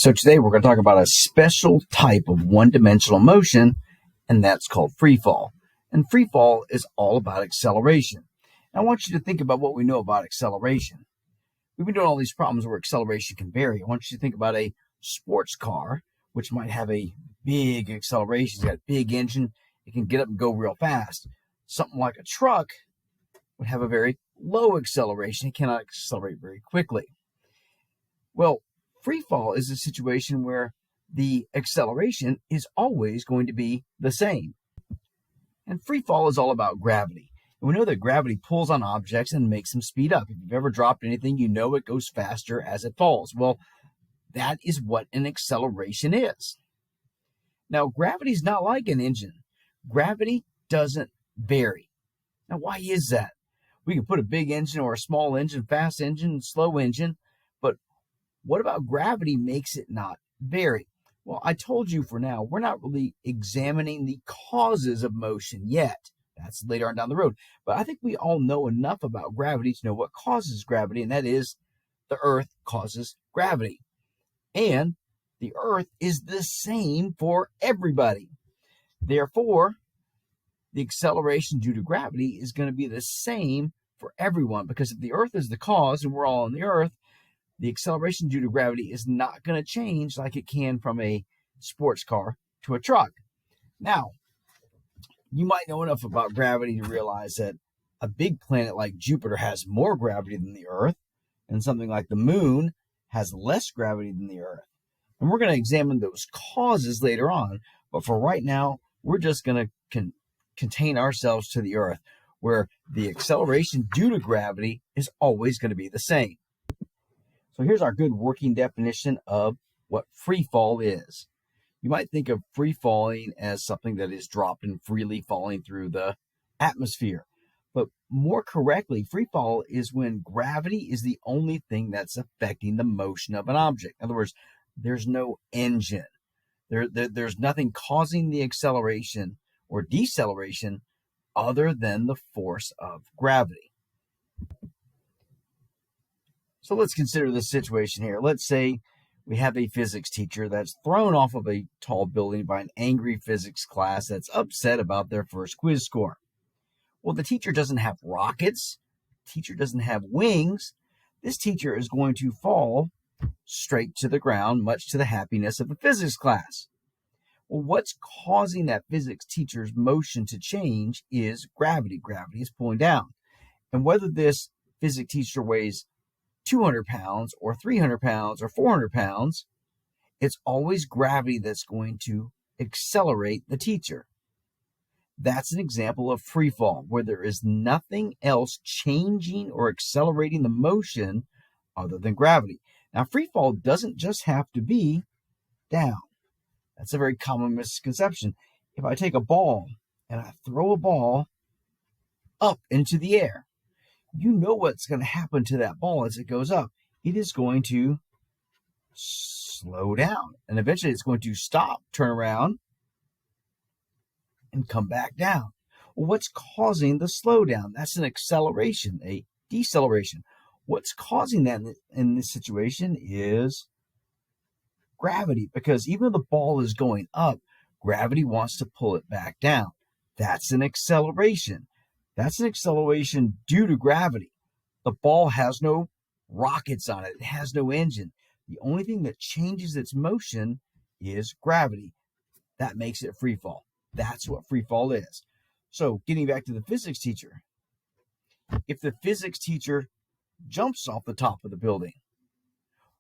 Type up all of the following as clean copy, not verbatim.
So today we're going to talk about a special type of one-dimensional motion, and that's called free fall. And free fall is all about acceleration. And I want you to think about what we know about acceleration. We've been doing all these problems where acceleration can vary. I want you to think about a sports car, which might have a big acceleration. It's got a big engine. It can get up and go real fast. Something like a truck would have a very low acceleration. It cannot accelerate very quickly. Well, free fall is a situation where the acceleration is always going to be the same. And free fall is all about gravity. And we know that gravity pulls on objects and makes them speed up. If you've ever dropped anything, you know it goes faster as it falls. Well, that is what an acceleration is. Now, gravity is not like an engine. Gravity doesn't vary. Now, why is that? We can put a big engine or a small engine, fast engine, slow engine, but what about gravity makes it not vary? Well, I told you for now, we're not really examining the causes of motion yet. That's later on down the road. But I think we all know enough about gravity to know what causes gravity, and that is the Earth causes gravity. And the Earth is the same for everybody. Therefore, the acceleration due to gravity is going to be the same for everyone, because if the Earth is the cause and we're all on the Earth, the acceleration due to gravity is not going to change like it can from a sports car to a truck. Now, you might know enough about gravity to realize that a big planet like Jupiter has more gravity than the Earth, and something like the Moon has less gravity than the Earth. And we're going to examine those causes later on, but for right now, we're just going to contain ourselves to the Earth, where the acceleration due to gravity is always going to be the same. So here's our good working definition of what free fall is. You might think of free falling as something that is dropped and freely falling through the atmosphere. But more correctly, free fall is when gravity is the only thing that's affecting the motion of an object. In other words, there's no engine. There's nothing causing the acceleration or deceleration other than the force of gravity. So let's consider this situation here. Let's say we have a physics teacher that's thrown off of a tall building by an angry physics class that's upset about their first quiz score. Well, the teacher doesn't have rockets. The teacher doesn't have wings. This teacher is going to fall straight to the ground, much to the happiness of the physics class. Well, what's causing that physics teacher's motion to change is gravity. Gravity is pulling down. And whether this physics teacher weighs 200 pounds or 300 pounds or 400 pounds, it's always gravity that's going to accelerate the teacher. That's an example of free fall, where there is nothing else changing or accelerating the motion other than gravity. Now, free fall doesn't just have to be down. That's a very common misconception. If I take a ball and I throw a ball up into the air, you know what's going to happen to that ball as it goes up. It is going to slow down, and eventually it's going to stop, turn around, and come back down. Well, what's causing the slowdown? That's an acceleration, a deceleration. What's causing that in this situation is gravity, because even though the ball is going up, gravity wants to pull it back down. That's an acceleration. That's an acceleration due to gravity. The ball has no rockets on it. It has no engine. The only thing that changes its motion is gravity. That makes it free fall. That's what free fall is. So getting back to the physics teacher, if the physics teacher jumps off the top of the building,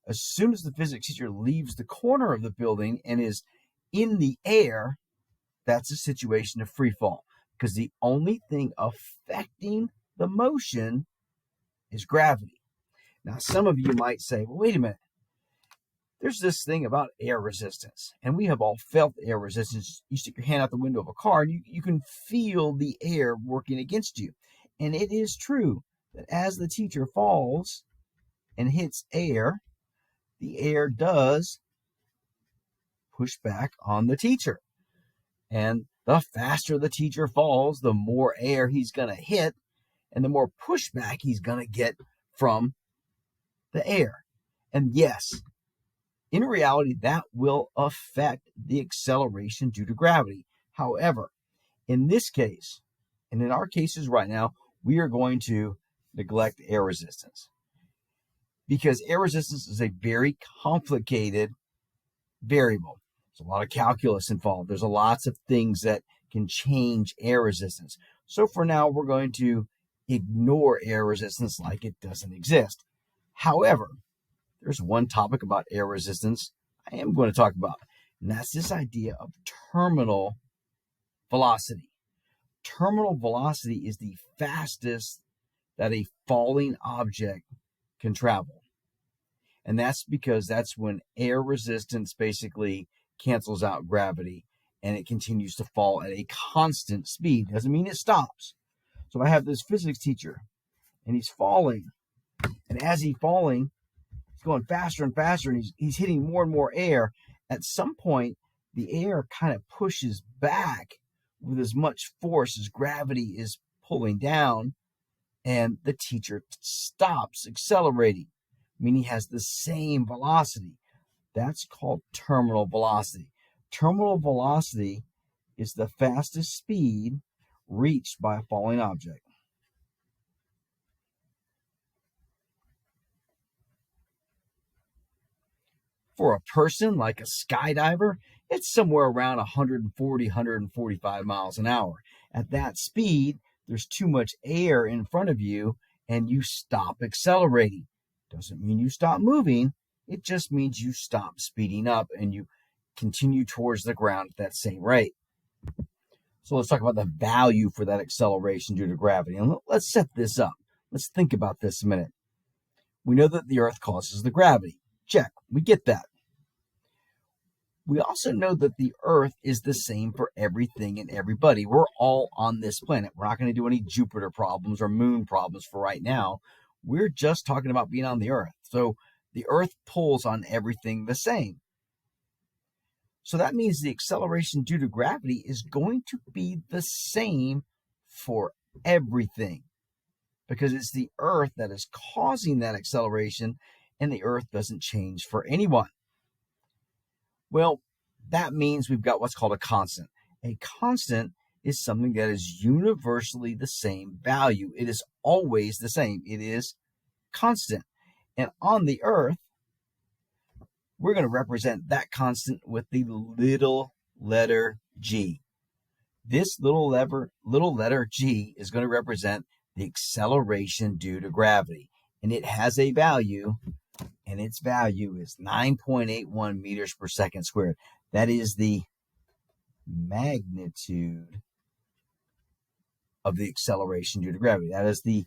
as soon as the physics teacher leaves the corner of the building and is in the air, that's a situation of free fall, because the only thing affecting the motion is gravity. Now, some of you might say, well, wait a minute. There's this thing about air resistance, and we have all felt air resistance. You stick your hand out the window of a car, and you can feel the air working against you. And it is true that as the teacher falls and hits air, the air does push back on the teacher. And the faster the teacher falls, the more air he's going to hit, and the more pushback he's going to get from the air. And yes, In reality, that will affect the acceleration due to gravity. However, in this case, and in our cases right now, we are going to neglect air resistance because air resistance is a very complicated variable. There's a lot of calculus involved. There's lots of things that can change air resistance. So for now, we're going to ignore air resistance like it doesn't exist. However, there's one topic about air resistance I am going to talk about, and that's this idea of terminal velocity. Terminal velocity is the fastest that a falling object can travel. And that's because that's when air resistance basically cancels out gravity and it continues to fall at a constant speed. Doesn't mean it stops. So I have this physics teacher and he's falling. And as he's falling, he's going faster and faster and he's hitting more and more air. At some point, the air kind of pushes back with as much force as gravity is pulling down, and the teacher stops accelerating, meaning he has the same velocity. That's called terminal velocity. Terminal velocity is the fastest speed reached by a falling object. For a person like a skydiver, it's somewhere around 140, 145 miles an hour. At that speed, there's too much air in front of you and you stop accelerating. Doesn't mean you stop moving. It just means you stop speeding up and you continue towards the ground at that same rate. So let's talk about the value for that acceleration due to gravity. And let's set this up. Let's think about this a minute. We know that the Earth causes the gravity. Check. We get that. We also know that the Earth is the same for everything and everybody. We're all on this planet. We're not going to do any Jupiter problems or moon problems for right now. We're just talking about being on the Earth. So the Earth pulls on everything the same. So that means the acceleration due to gravity is going to be the same for everything because it's the Earth that is causing that acceleration and the Earth doesn't change for anyone. Well, that means we've got what's called a constant. A constant is something that is universally the same value. It is always the same. It is constant. And on the Earth, we're going to represent that constant with the little letter g. This little letter g is going to represent the acceleration due to gravity. And it has a value, and its value is 9.81 meters per second squared. That is the magnitude of the acceleration due to gravity. That is the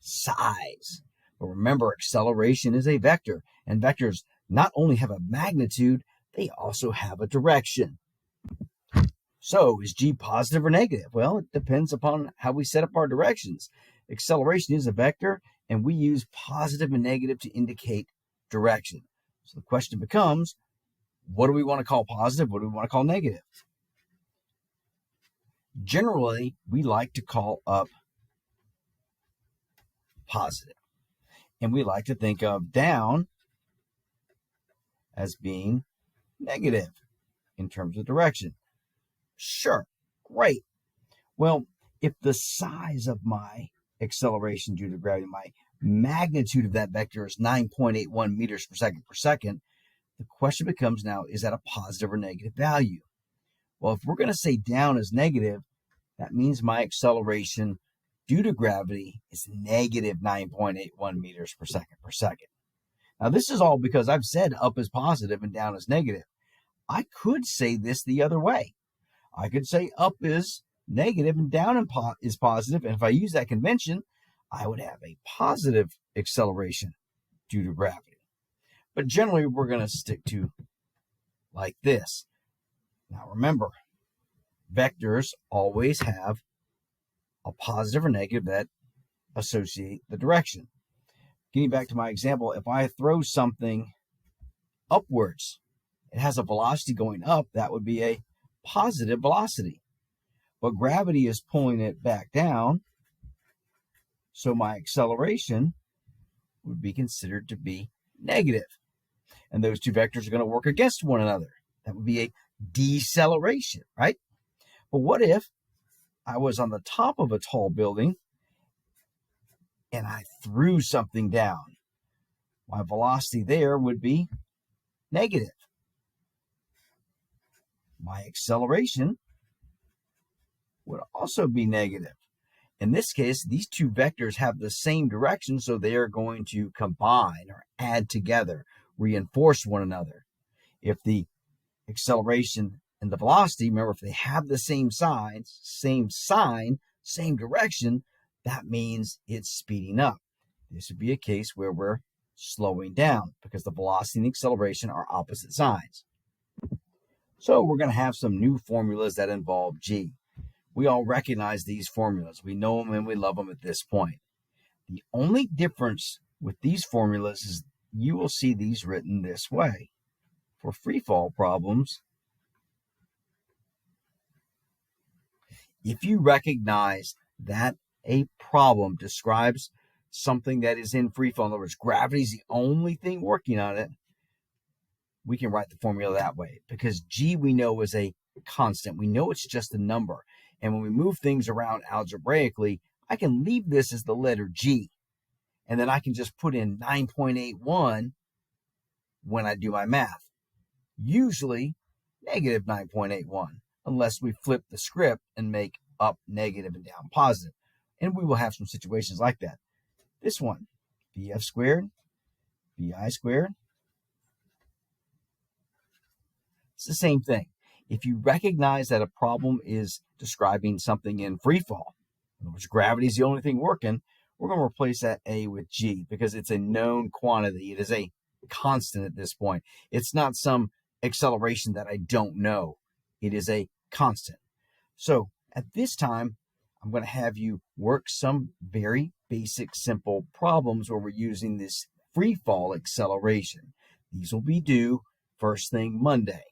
size. But remember, acceleration is a vector, and vectors not only have a magnitude, they also have a direction. So is g positive or negative? Well, it depends upon how we set up our directions. Acceleration is a vector, and we use positive and negative to indicate direction. So the question becomes, what do we want to call positive? What do we want to call negative? Generally, we like to call up positive. And we like to think of down as being negative in terms of direction. Sure, great. Well, if the size of my acceleration due to gravity, my magnitude of that vector is 9.81 meters per second, the question becomes now, is that a positive or negative value? Well, if we're going to say down is negative, that means my acceleration due to gravity is negative 9.81 meters per second. Now, this is all because I've said up is positive and down is negative. I could say this the other way. I could say up is negative and down is positive. And if I use that convention, I would have a positive acceleration due to gravity. But generally, we're going to stick to like this. Now, remember, vectors always have a positive or negative that associate the direction. Getting back to my example, if I throw something upwards, it has a velocity going up, that would be a positive velocity. But gravity is pulling it back down, so my acceleration would be considered to be negative. and those two vectors are going to work against one another. That would be a deceleration, right? But what if I was on the top of a tall building and I threw something down? My velocity there would be negative. My acceleration would also be negative. In this case, these two vectors have the same direction, so they are going to combine or add together, reinforce one another. If the acceleration and the velocity, remember, if they have the same sign, same direction, that means it's speeding up. This would be a case where we're slowing down because the velocity and the acceleration are opposite signs. So we're going to have some new formulas that involve g. We all recognize these formulas. We know them and we love them at this point. The only difference with these formulas is you will see these written this way. For free fall problems, if you recognize that a problem describes something that is in free fall, in other words, gravity is the only thing working on it, we can write the formula that way because g we know is a constant. We know it's just a number. And when we move things around algebraically, I can leave this as the letter g. And then I can just put in 9.81 when I do my math. Usually negative 9.81, unless we flip the script and make up negative and down positive. And we will have some situations like that. This one, bf squared, bi squared. It's the same thing. If you recognize that a problem is describing something in free fall, in other words, gravity is the only thing working, we're going to replace that a with g because it's a known quantity. It is a constant at this point. It's not some acceleration that I don't know. It is a constant. So at this time, I'm going to have you work some very basic, simple problems where we're using this free fall acceleration. These will be due first thing Monday.